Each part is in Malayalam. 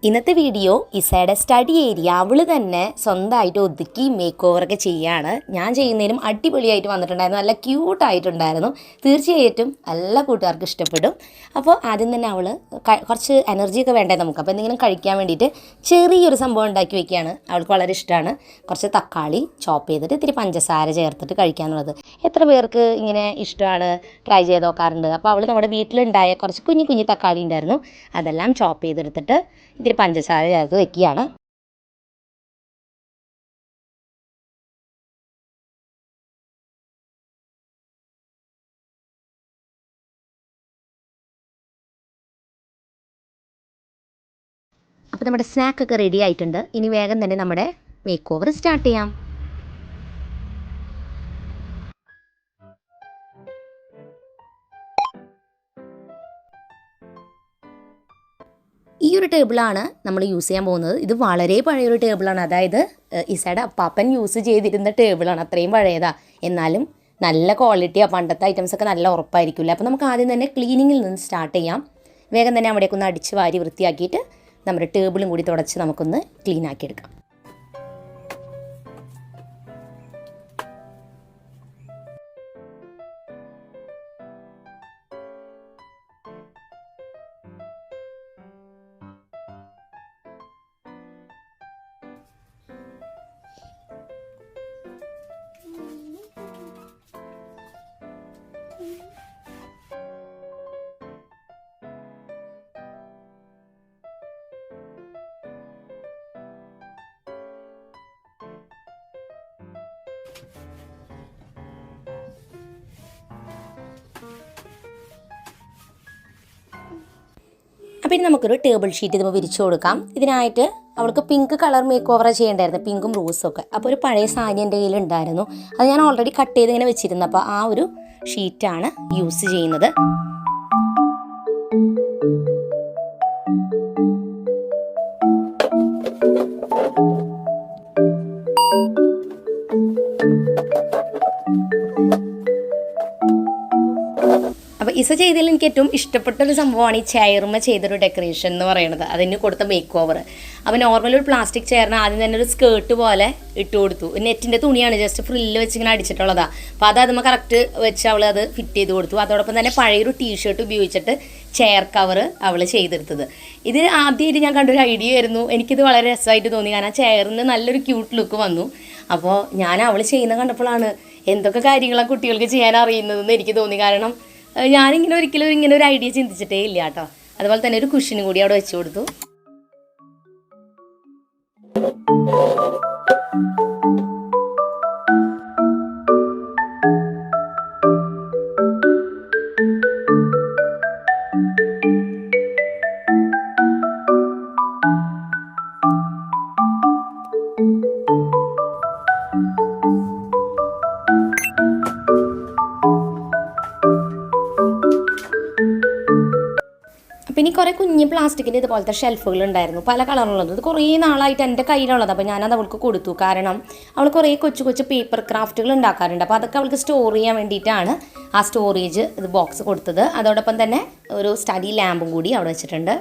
ഇന്നത്തെ വീഡിയോ ഇസയുടെ സ്റ്റഡി ഏരിയ അവൾ തന്നെ സ്വന്തമായിട്ട് ഒതുക്കി മേക്ക് ഓവറൊക്കെ ചെയ്യുകയാണ്. ഞാൻ ചെയ്യുന്നതിനും അടിപൊളിയായിട്ട് വന്നിട്ടുണ്ടായിരുന്നു, നല്ല ക്യൂട്ടായിട്ടുണ്ടായിരുന്നു. തീർച്ചയായിട്ടും എല്ലാ കൂട്ടുകാർക്കും ഇഷ്ടപ്പെടും. അപ്പോൾ ആദ്യം തന്നെ അവൾ കുറച്ച് എനർജിയൊക്കെ വേണ്ടേ നമുക്ക്, അപ്പോൾ എന്തെങ്കിലും കഴിക്കാൻ വേണ്ടിയിട്ട് ചെറിയൊരു സംഭവം ഉണ്ടാക്കി വയ്ക്കുകയാണ്. അവൾക്ക് വളരെ ഇഷ്ടമാണ്. കുറച്ച് തക്കാളി ചോപ്പ് ചെയ്തിട്ട് ഇത്തിരി പഞ്ചസാര ചേർത്തിട്ട് കഴിക്കാന്നുള്ളത്. എത്ര പേർക്ക് ഇങ്ങനെ ഇഷ്ടമാണ്, ട്രൈ ചെയ്ത് നോക്കാറുണ്ട്. അപ്പോൾ അവൾ നമ്മുടെ വീട്ടിലുണ്ടായ കുറച്ച് കുഞ്ഞു കുഞ്ഞു തക്കാളി ഉണ്ടായിരുന്നു, അതെല്ലാം ചോപ്പ് ചെയ്തെടുത്തിട്ട് ഇത്തിരി പഞ്ചസാര ചേർത്ത് വെക്കുകയാണ്. അപ്പോൾ നമ്മുടെ സ്നാക്കൊക്കെ റെഡി ആയിട്ടുണ്ട്. ഇനി വേഗം തന്നെ നമ്മുടെ മേക്ക് ഓവർ സ്റ്റാർട്ട് ചെയ്യാം. ഈ ഒരു ടേബിളാണ് നമ്മൾ യൂസ് ചെയ്യാൻ പോകുന്നത്. ഇത് വളരെ പഴയൊരു ടേബിളാണ്, അതായത് ഇസയുടെ അപ്പാപ്പൻ യൂസ് ചെയ്തിരുന്ന ടേബിളാണ്. അത്രയും പഴയതാണ്, എന്നാലും നല്ല ക്വാളിറ്റിയാണ്. പണ്ടത്തെ ഐറ്റംസൊക്കെ നല്ല ഉറപ്പായിരിക്കില്ല. അപ്പോൾ നമുക്ക് ആദ്യം തന്നെ ക്ലീനിങ്ങിൽ നിന്ന് സ്റ്റാർട്ട് ചെയ്യാം. വേഗം തന്നെ അവിടേക്ക് ഒന്ന് അടിച്ച് വാരി വൃത്തിയാക്കിയിട്ട് നമ്മുടെ ടേബിളും കൂടി തുടച്ച് നമുക്കൊന്ന് ക്ലീൻ ആക്കിയെടുക്കാം. അപ്പോൾ ഇനി നമുക്കൊരു ടേബിൾ ഷീറ്റ് ഇതുമ്പോൾ വിരിച്ചു കൊടുക്കാം. ഇതിനായിട്ട് അവൾക്ക് പിങ്ക് കളർ മേക്ക് ഓവർ ചെയ്യേണ്ടായിരുന്നു, പിങ്കും റോസും ഒക്കെ. അപ്പോൾ ഒരു പഴയ സാരി എൻ്റെ കയ്യിൽ ഉണ്ടായിരുന്നു, അത് ഞാൻ ഓൾറെഡി കട്ട് ചെയ്ത് ഇങ്ങനെ വെച്ചിരുന്നു. അപ്പോൾ ആ ഒരു ഷീറ്റാണ് യൂസ് ചെയ്യുന്നത്. അപ്പോൾ ഇസ ചെയ്തതിൽ എനിക്ക് ഏറ്റവും ഇഷ്ടപ്പെട്ടൊരു സംഭവമാണ് ഈ ചെയറുമ്മ ചെയ്തൊരു ഡെക്കറേഷൻ എന്ന് പറയുന്നത്, അതിന് കൊടുത്ത മേക്ക് ഓവർ. അപ്പോൾ നോർമൽ ഒരു പ്ലാസ്റ്റിക് ചെയറിന് ആദ്യം തന്നെ ഒരു സ്കേർട്ട് പോലെ ഇട്ട് കൊടുത്തു. നെറ്റിൻ്റെ തുണിയാണ്, ജസ്റ്റ് ഫ്രില്ല് വെച്ച് ഇങ്ങനെ അടിച്ചിട്ടുള്ളതാണ്. അപ്പോൾ അത് അതുമ്പോൾ കറക്റ്റ് വെച്ച് അവൾ അത് ഫിറ്റ് ചെയ്ത് കൊടുത്തു. അതോടൊപ്പം തന്നെ പഴയൊരു ടീഷർട്ട് ഉപയോഗിച്ചിട്ട് ചെയർ കവർ അവൾ ചെയ്തെടുത്തത്. ഇത് ആദ്യമായിട്ട് ഞാൻ കണ്ടൊരു ഐഡിയ ആയിരുന്നു. എനിക്കിത് വളരെ രസമായിട്ട് തോന്നി, കാരണം ചെയറിന് നല്ലൊരു ക്യൂട്ട് ലുക്ക് വന്നു. അപ്പോൾ ഞാൻ അവൾ ചെയ്യുന്ന കണ്ടപ്പോഴാണ് എന്തൊക്കെ കാര്യങ്ങളാണ് കുട്ടികൾക്ക് ചെയ്യാൻ അറിയുന്നതെന്ന് എനിക്ക് തോന്നി. കാരണം ഞാനിങ്ങനെ ഒരിക്കലും ഇങ്ങനെ ഒരു ഐഡിയ ചിന്തിച്ചിട്ടേ ഇല്ല കേട്ടോ. അതുപോലെ തന്നെ ഒരു കുഷ്യനും കൂടി അവിടെ വെച്ച് കൊടുത്തു. പിന്നെ കുറേ കുഞ്ഞ് പ്ലാസ്റ്റിക്കിൻ്റെ ഇതുപോലത്തെ ഷെൽഫുകൾ ഉണ്ടായിരുന്നു, പല കളറുള്ളത്. ഇത് കുറേ നാളായിട്ട് എൻ്റെ കയ്യിലുള്ളത്. അപ്പോൾ ഞാനത് അവൾക്ക് കൊടുത്തു. കാരണം അവൾ കുറേ കൊച്ചു കൊച്ചു പേപ്പർ ക്രാഫ്റ്റുകൾ ഉണ്ടാക്കാറുണ്ട്. അപ്പോൾ അതൊക്കെ അവൾക്ക് സ്റ്റോർ ചെയ്യാൻ വേണ്ടിയിട്ടാണ് ആ സ്റ്റോറേജ് ഇത് ബോക്സ് കൊടുത്തത്. അതോടൊപ്പം തന്നെ ഒരു സ്റ്റഡി ലാമ്പും കൂടി അവിടെ വെച്ചിട്ടുണ്ട്.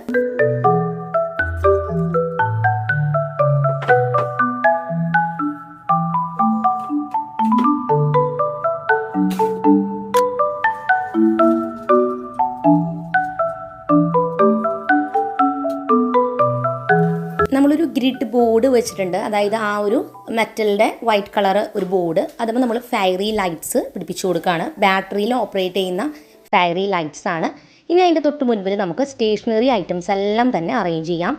നമ്മളൊരു ഗ്രിഡ് ബോർഡ് വെച്ചിട്ടുണ്ട്, അതായത് ആ ഒരു മെറ്റലിൻ്റെ വൈറ്റ് കളർ ഒരു ബോർഡ്. അതുമ്പോൾ നമ്മൾ ഫയറി ലൈറ്റ്സ് പിടിപ്പിച്ചു കൊടുക്കുകയാണ്. ബാറ്ററിയിൽ ഓപ്പറേറ്റ് ചെയ്യുന്ന ഫയറി ലൈറ്റ്സ് ആണ്. ഇനി അതിൻ്റെ തൊട്ട് മുൻപിൽ നമുക്ക് സ്റ്റേഷനറി ഐറ്റംസ് എല്ലാം തന്നെ അറേഞ്ച് ചെയ്യാം.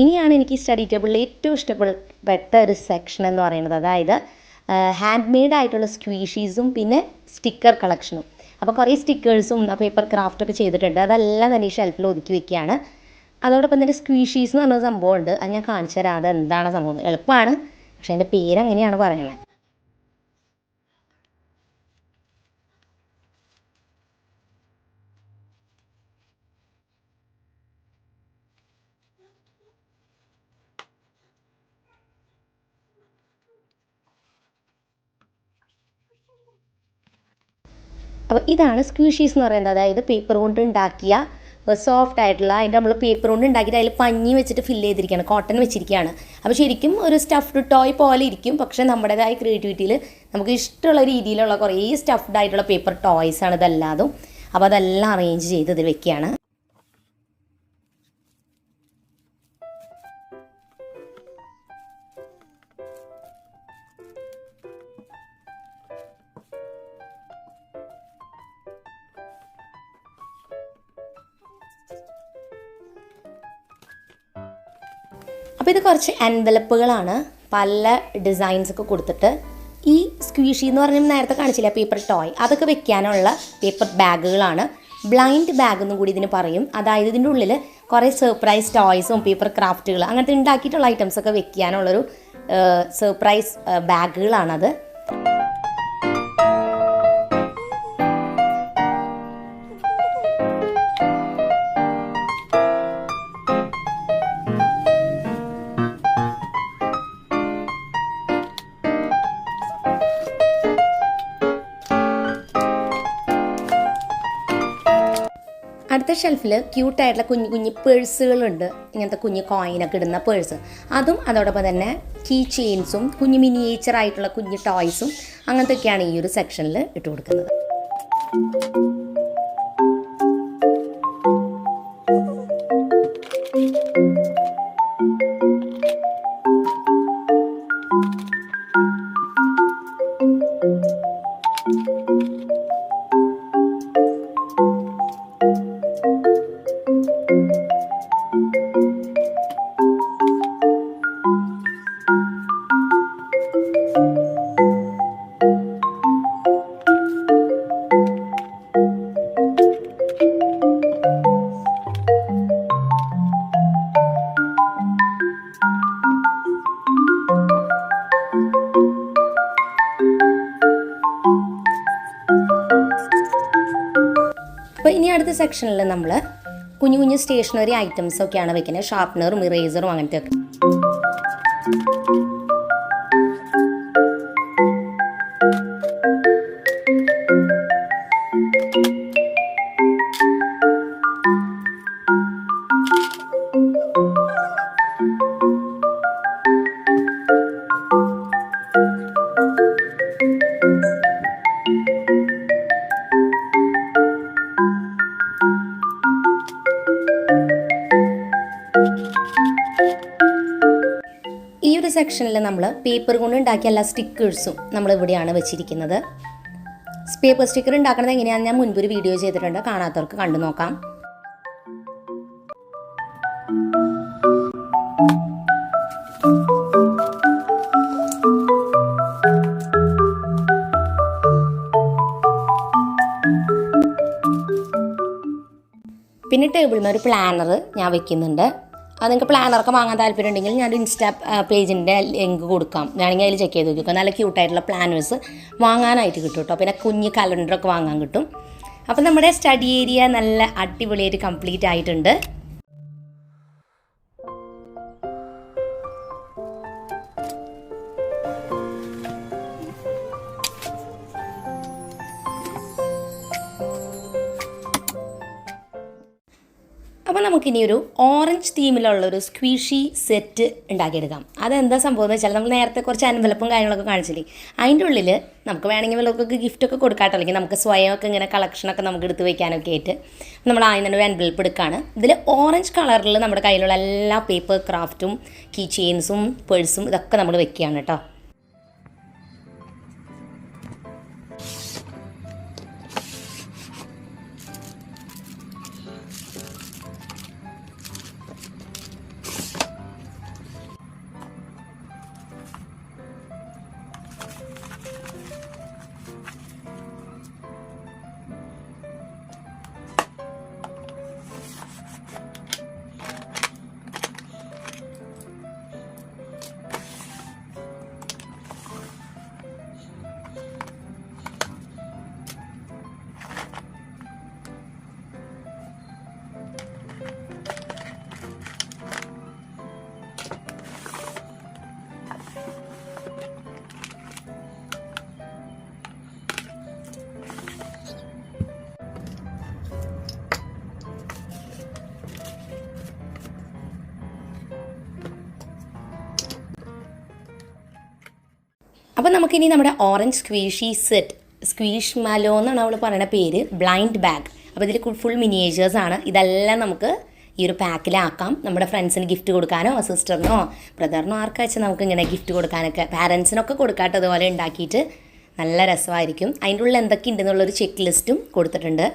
ഇനിയാണ് എനിക്ക് സ്റ്റഡി ടേബിളിൽ ഏറ്റവും ഇഷ്ടപ്പെട്ട ഒരു സെക്ഷൻ എന്ന് പറയുന്നത്, അതായത് ഹാൻഡ് മെയ്ഡ് ആയിട്ടുള്ള സ്ക്വീഷീസും പിന്നെ സ്റ്റിക്കർ കളക്ഷനും. അപ്പോൾ കുറേ സ്റ്റിക്കേഴ്സും പേപ്പർ ക്രാഫ്റ്റൊക്കെ ചെയ്തിട്ടുണ്ട്. അതെല്ലാം തന്നെ ഈ ഷെൽഫിൽ ഒതുക്കി വെക്കുകയാണ്. അതോടൊപ്പം തന്നെ സ്ക്വീഷീസ് എന്ന് പറഞ്ഞ സംഭവമുണ്ട്. അത് ഞാൻ കാണിച്ചു തരാം. അത് എന്താണ് സംഭവം. എളുപ്പമാണ്, പക്ഷേ അതിൻ്റെ പേര് അങ്ങനെയാണ് പറയുന്നത്. അപ്പോൾ ഇതാണ് സ്ക്വീഷീസ് എന്ന് പറയുന്നത്. അതായത് പേപ്പർ കൊണ്ട് ഉണ്ടാക്കിയ സോഫ്റ്റ് ആയിട്ടുള്ള, അതിൻ്റെ നമ്മൾ പേപ്പർ കൊണ്ട് ഉണ്ടാക്കിയിട്ട് അതിൽ പഞ്ഞി വെച്ചിട്ട് ഫില്ല് ചെയ്തിരിക്കുകയാണ്, കോട്ടൺ വെച്ചിരിക്കുകയാണ്. അപ്പോൾ ശരിക്കും ഒരു സ്റ്റഫ്ഡ് ടോയ് പോലെ ഇരിക്കും. പക്ഷേ നമ്മുടേതായ ക്രിയേറ്റിവിറ്റിയിൽ നമുക്ക് ഇഷ്ടമുള്ള രീതിയിലുള്ള കുറേ സ്റ്റഫ്ഡ് ആയിട്ടുള്ള പേപ്പർ ടോയ്സ് ആണ് ഇതെല്ലാതും. അപ്പോൾ അതെല്ലാം അറേഞ്ച് ചെയ്ത് ഇതിൽ വെക്കുകയാണ്. അപ്പോൾ ഇത് കുറച്ച് എൻവലപ്പുകളാണ്, പല ഡിസൈൻസൊക്കെ കൊടുത്തിട്ട്. ഈ സ്ക്വീഷി എന്ന് പറഞ്ഞാൽ നേരത്തെ കാണിച്ചില്ല പേപ്പർ ടോയ്, അതൊക്കെ വെക്കാനുള്ള പേപ്പർ ബാഗുകളാണ്. ബ്ലൈൻഡ് ബാഗ് എന്നും കൂടി ഇതിന് പറയും. അതായത് ഇതിൻ്റെ ഉള്ളിൽ കുറേ സർപ്രൈസ് ടോയ്സും പേപ്പർ ക്രാഫ്റ്റുകൾ അങ്ങനത്തെ ഉണ്ടാക്കിയിട്ടുള്ള ഐറ്റംസൊക്കെ വെക്കാനുള്ളൊരു സർപ്രൈസ് ബാഗുകളാണത്. അടുത്ത ഷെൽഫിൽ ക്യൂട്ടായിട്ടുള്ള കുഞ്ഞു കുഞ്ഞു പേഴ്സുകളുണ്ട്. ഇങ്ങനത്തെ കുഞ്ഞു കോയിനൊക്കെ ഇടുന്ന പേഴ്സ്, അതും അതോടൊപ്പം തന്നെ കീ ചെയിൻസും കുഞ്ഞു മിനിയേച്ചർ ആയിട്ടുള്ള കുഞ്ഞു ടോയ്സും അങ്ങനത്തെയൊക്കെയാണ് ഈ ഒരു സെക്ഷനിൽ ഇട്ട് കൊടുക്കുന്നത്. അപ്പോൾ ഇനി അടുത്ത സെക്ഷനിൽ നമ്മൾ കുഞ്ഞു കുഞ്ഞു സ്റ്റേഷനറി ഐറ്റംസൊക്കെയാണ് വെക്കുന്നത്. ഷാർപ്നറും ഇറേസറും അങ്ങനത്തെയൊക്കെ. ഈ ഒരു സെക്ഷനിൽ നമ്മൾ പേപ്പർ കൊണ്ട് ഉണ്ടാക്കിയ എല്ലാ സ്റ്റിക്കേഴ്സും നമ്മളിവിടെയാണ് വെച്ചിരിക്കുന്നത്. പേപ്പർ സ്റ്റിക്കർ ഉണ്ടാക്കുന്നത് എങ്ങനെയാണെന്ന് ഞാൻ മുൻപൊരു വീഡിയോ ചെയ്തിട്ടുണ്ട്, കാണാത്തവർക്ക് കണ്ടു നോക്കാം. പിന്നെ ടേബിളിൽ ഒരു പ്ലാനർ ഞാൻ വെക്കുന്നുണ്ട്. അത് നിങ്ങൾക്ക് പ്ലാനറൊക്കെ വാങ്ങാൻ താല്പര്യം ഉണ്ടെങ്കിൽ ഞാൻ ഇൻസ്റ്റാ പേജിൻ്റെ ലിങ്ക് കൊടുക്കാം, വേണമെങ്കിൽ അതിൽ ചെക്ക് ചെയ്ത് നോക്കിക്കോ. നല്ല ക്യൂട്ടായിട്ടുള്ള പ്ലാനേഴ്സ് വാങ്ങാനായിട്ട് കിട്ടും കേട്ടോ. പിന്നെ കുഞ്ഞ് കലണ്ടറൊക്കെ വാങ്ങാൻ കിട്ടും. അപ്പം നമ്മുടെ സ്റ്റഡി ഏരിയ നല്ല അടിപൊളിയായിട്ട് കംപ്ലീറ്റ് ആയിട്ടുണ്ട്. അപ്പോൾ നമുക്കിനി ഒരു ഓറഞ്ച് തീമിലുള്ളൊരു സ്ക്വീഷി സെറ്റ് ഉണ്ടാക്കിയെടുക്കാം. അതെന്താ സംഭവം എന്ന് വെച്ചാൽ നമ്മൾ നേരത്തെ കുറച്ച് എൻവലപ്പും കാര്യങ്ങളൊക്കെ കാണിച്ചില്ലേ, അതിൻ്റെ ഉള്ളിൽ നമുക്ക് വേണമെങ്കിൽ വല്ലവർക്കൊക്കെ ഗിഫ്റ്റൊക്കെ കൊടുക്കാട്ടോ, അല്ലെങ്കിൽ നമുക്ക് സ്വയമൊക്കെ ഇങ്ങനെ കളക്ഷനൊക്കെ നമുക്ക് എടുത്ത് വയ്ക്കാനൊക്കെ ആയിട്ട് നമ്മൾ ആദ്യം തന്നെ ഒരു എൻവലപ്പ് എടുക്കുകയാണ്. ഇതിൽ ഓറഞ്ച് കളറിൽ നമ്മുടെ കയ്യിലുള്ള എല്ലാ പേപ്പർ ക്രാഫ്റ്റും കീ ചെയിൻസും പേഴ്സും ഇതൊക്കെ നമ്മൾ വെക്കുകയാണ് കേട്ടോ. അപ്പോൾ നമുക്കിനി നമ്മുടെ ഓറഞ്ച് സ്ക്വീഷി സെറ്റ്, സ്ക്വീഷ് മാലോ എന്നാണ് അവൾ പറയുന്ന പേര്, ബ്ലൈൻഡ് ബാഗ്. അപ്പോൾ ഇതിൽ ഫുൾ മിനിയേച്ചേഴ്സാണ്. ഇതെല്ലാം നമുക്ക് ഈ ഒരു പാക്കിലാക്കാം. നമ്മുടെ ഫ്രണ്ട്സിന് ഗിഫ്റ്റ് കൊടുക്കാനോ സിസ്റ്ററിനോ ബ്രദറിനോ ആർക്കാച്ചാൽ നമുക്ക് ഇങ്ങനെ ഗിഫ്റ്റ് കൊടുക്കാനൊക്കെ, പാരൻസിനൊക്കെ കൊടുക്കാട്ടോ അതുപോലെ ഉണ്ടാക്കിയിട്ട് നല്ല രസമായിരിക്കും. അതിൻ്റെ ഉള്ളിൽ എന്തൊക്കെ ഉണ്ടെന്നുള്ളൊരു ചെക്ക് ലിസ്റ്റും കൊടുത്തിട്ടുണ്ട്.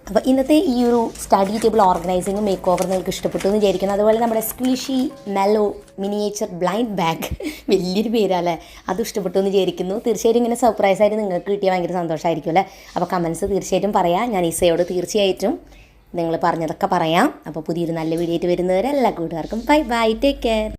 അപ്പോൾ ഇന്നത്തെ ഈ ഒരു സ്റ്റഡി ടേബിൾ ഓർഗനൈസിങ്ങും മേക്ക് ഓവർ നിങ്ങൾക്ക് ഇഷ്ടപ്പെട്ടു എന്ന് വിചാരിക്കുന്നു. അതുപോലെ നമ്മുടെ സ്ക്വീഷി മെലോ മിനിയേച്ചർ ബ്ലൈൻഡ് ബാഗ്, വലിയൊരു പേരല്ലേ, അതും ഇഷ്ടപ്പെട്ടു എന്ന് വിചാരിക്കുന്നു. തീർച്ചയായിട്ടും ഇങ്ങനെ സർപ്രൈസായിട്ട് നിങ്ങൾക്ക് കിട്ടിയാൽ ഭയങ്കര സന്തോഷമായിരിക്കും അല്ലേ. അപ്പോൾ കമൻസ് തീർച്ചയായിട്ടും പറയാം. ഞാൻ ഈസയോട് തീർച്ചയായിട്ടും നിങ്ങൾ പറഞ്ഞതൊക്കെ പറയാം. അപ്പോൾ പുതിയൊരു നല്ല വീഡിയോ ആയിട്ട് വരുന്നവരെ എല്ലാ കൂട്ടുകാർക്കും ബൈ ബൈ, ടേക്ക് കെയർ.